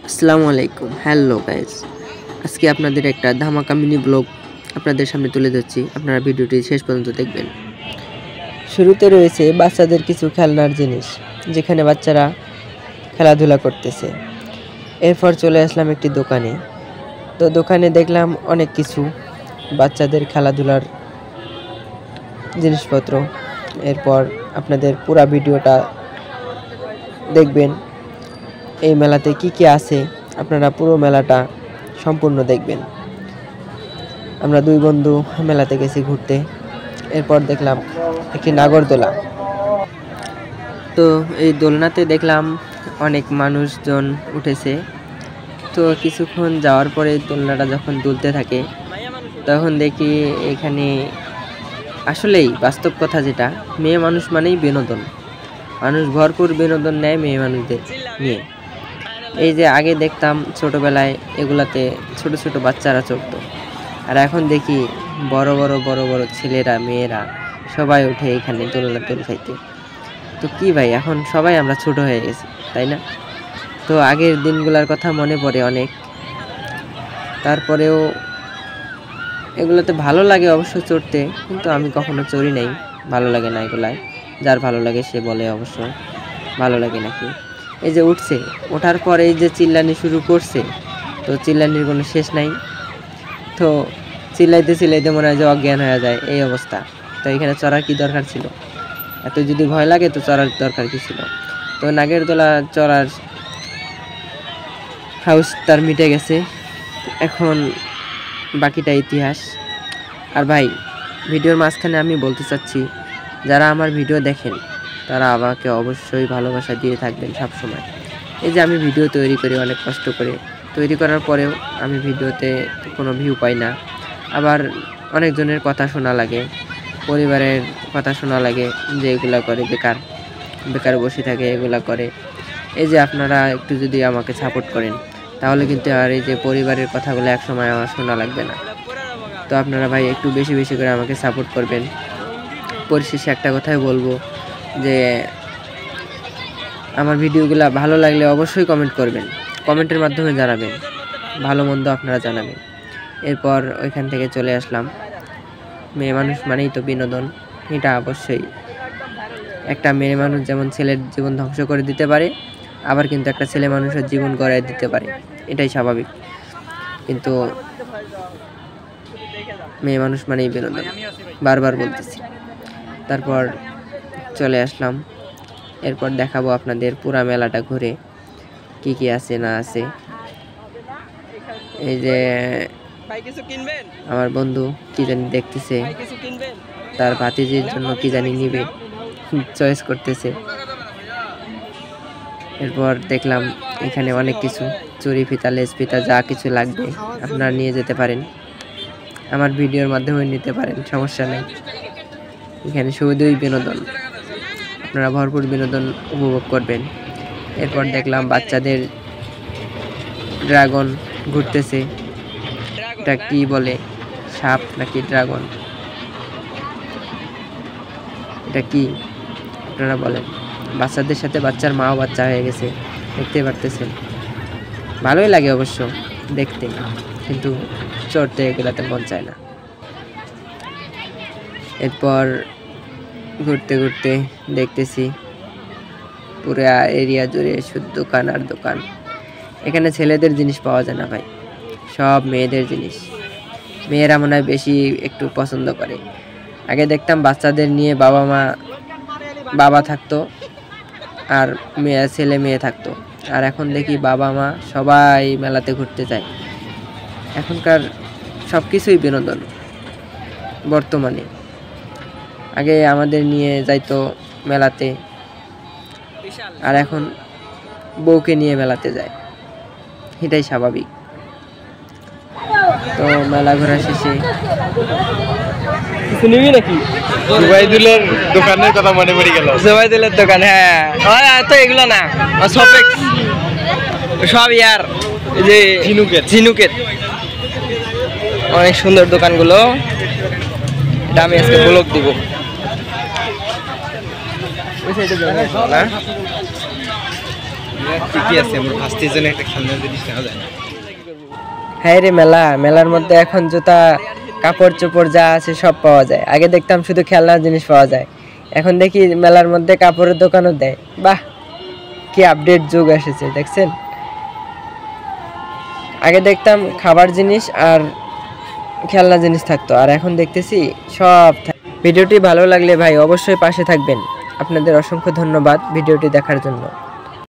আসসালামু আলাইকুম, hello guys. আজকে আপনাদের একটা ধামাকা মিনি ব্লগ আপনাদের সামনে তুলে ধরছি। আপনারা ভিডিওটি শেষ পর্যন্ত দেখবেন। শুরুতে রয়েছে বাচ্চাদের কিছু খেলনার জিনিস, যেখানে বাচ্চারা খেলাধুলা করতেছে। এরপর চলে আসলাম একটি দোকানে। তো দোকানে দেখলাম অনেক কিছু বাচ্চাদের খেলাধুলার জিনিসপত্র। এরপর আপনাদের পুরো ভিডিওটা দেখবেন। এই মেলাতে কি কি আছে আপনারা পুরো মেলাটা সম্পূর্ণ দেখবেন। আমরা দুই বন্ধু মেলাতে গেছি ঘুরতে। এরপর দেখলাম একটি নাগরদোলা। তো এই দোলনাতে দেখলাম অনেক মানুষজন উঠেছে। তো কিছুক্ষণ যাওয়ার পরে দোলনাটা যখন দুলতে থাকে তখন দেখি এখানে আসলেই বাস্তব কথা, যেটা মেয়ে মানুষ মানেই বিনোদন। মানুষ ভরপুর বিনোদন নেয় মেয়ে মানুষদের নিয়ে। এই যে আগে দেখতাম ছোটবেলায় এগুলাতে ছোট ছোট বাচ্চারা চড়তো, আর এখন দেখি বড় বড় ছেলেরা মেয়েরা সবাই উঠে এখানে দোলনা দোল খাইতে। তো কি ভাই, এখন সবাই আমরা ছোট হয়ে গেছি, তাই না? তো আগের দিনগুলোর কথা মনে পড়ে অনেক। তারপরেও এগুলোতে ভালো লাগে অবশ্য চড়তে, কিন্তু আমি কখনো চড়ি নাই, ভালো লাগে না এগুলায়। যার ভালো লাগে সে বলে অবশ্য ভালো লাগে নাকি। এই যে উঠছে, ওঠার পরে এই যে চিল্লানি শুরু করছে, তো চিল্লানির কোনো শেষ নাই। তো চিল্লাইতে মনে হয় যে অজ্ঞান হয়ে যায়, এই অবস্থা। তো এখানে চড়ার কি দরকার ছিল? এত যদি ভয় লাগে তো চড়ার দরকার কি ছিল? তো নাগেরদোলা চড়ার হাউস তার মিটে গেছে, এখন বাকিটা ইতিহাস। আর ভাই, ভিডিওর মাঝখানে আমি বলতে চাচ্ছি, যারা আমার ভিডিও দেখেন তারা আমাকে অবশ্যই ভালোবাসা দিয়ে থাকবেন সবসময়। এই যে আমি ভিডিও তৈরি করি অনেক কষ্ট করে, তৈরি করার পরেও আমি ভিডিওতে কোনো ভিউ পাই না। আবার অনেকজনের কথা শোনা লাগে, পরিবারের কথা শোনা লাগে যে এগুলা করে বেকার বসে থাকে, এগুলা করে। এই যে আপনারা একটু যদি আমাকে সাপোর্ট করেন তাহলে কিন্তু আর এই যে পরিবারের কথাগুলো একসময় আমার শোনা লাগবে না। তো আপনারা ভাই একটু বেশি বেশি করে আমাকে সাপোর্ট করবেন। পরিশেষে একটা কথাই বলবো যে আমার ভিডিওগুলো ভালো লাগলে অবশ্যই কমেন্ট করবেন, কমেন্টের মাধ্যমে জানাবেন, ভালো মন্দ আপনারা জানাবেন। এরপর ওইখান থেকে চলে আসলাম। মেয়ে মানুষ মানেই তো বিনোদন, এটা অবশ্যই। একটা মেয়ে মানুষ যেমন ছেলের জীবন ধ্বংস করে দিতে পারে, আবার কিন্তু একটা ছেলে মানুষের জীবন গড়ায় দিতে পারে, এটাই স্বাভাবিক। কিন্তু মেয়ে মানুষ মানেই বিনোদন, বারবার বলতেছি। তারপর চলে আসলাম। এরপর দেখাবো আপনাদের পুরা মেলাটা ঘুরে কি কি আছে না আছে। এই যে আমার বন্ধু কি জানি দেখতেছে, তার ভাতিজির জন্য কি জানি নিবে, চয়েস করতেছে। এরপর দেখলাম এখানে অনেক কিছু চুরি ফিতা, লেজ ফিতা, যা কিছু লাগবে আপনারা নিয়ে যেতে পারেন, আমার ভিডিওর মাধ্যমে নিতে পারেন, সমস্যা নেই। এখানে শুধুই বিনোদন, আপনারা ভরপুর বিনোদন উপভোগ করবেন। এরপর দেখলাম বাচ্চাদের ড্রাগন ঘুরতেছে, এটা কি বলে, সাপ নাকি ড্রাগন, এটা কি আপনারা বলেন? বাচ্চাদের সাথে বাচ্চার মাও বাচ্চা হয়ে গেছে, দেখতে পারতেছেন। ভালোই লাগে অবশ্য দেখতে, কিন্তু চড়তে এগুলাতে মন চায় না। এরপর ঘুরতে ঘুরতে দেখতেছি পুরো এরিয়া জুড়ে শুধু দোকান আর দোকান। এখানে ছেলেদের জিনিস পাওয়া যায় না ভাই, সব মেয়েদের জিনিস। মেয়েরা মনে হয় বেশি একটু পছন্দ করে। আগে দেখতাম বাচ্চাদের নিয়ে বাবা থাকতো আর ছেলে মেয়ে থাকতো, আর এখন দেখি বাবা মা সবাই মেলাতে ঘুরতে যায়। এখনকার সব কিছুই বিনোদন বর্তমানে। আগে আমাদের নিয়ে যাইতো মেলাতে, আর এখন বউকে নিয়ে মেলাতে যায়, এটাই স্বাভাবিক। তো মেলা ঘোরা শেষে শুনবি নাকি জুবাইদুলের দোকানের কথা মনে পড়ে গেল। জুবাইদুলের দোকান, হ্যাঁ তো এগুলো না, সব ইয়ার যে ঝিনুকের অনেক সুন্দর দোকানগুলো। এটা আমি আজকে ব্লগ দিব। ঠিকই আছে, আমরা ফার্স্টের জন্য একটা খেলনার জিনিস নেওয়া যায় না। হ্যাঁ রে, মেলার মধ্যে এখন জুতা, কাপড় চোপড় যা আছে সব পাওয়া যায়। আগে দেখতাম শুধু খেলনার জিনিস পাওয়া যায়, এখন দেখি মেলার মধ্যে কাপড়ের দোকানও দেয়। বাহ, কি আপডেট যুগ এসেছে দেখছেন। আগে দেখতাম খাবার জিনিস আর খেলনা জিনিস থাকতো, আর এখন দেখতেছি সব। ভিডিওটি ভালো লাগলে ভাই অবশ্যই পাশে থাকবেন। আপনাদের অসংখ্য ধন্যবাদ ভিডিওটি দেখার জন্য।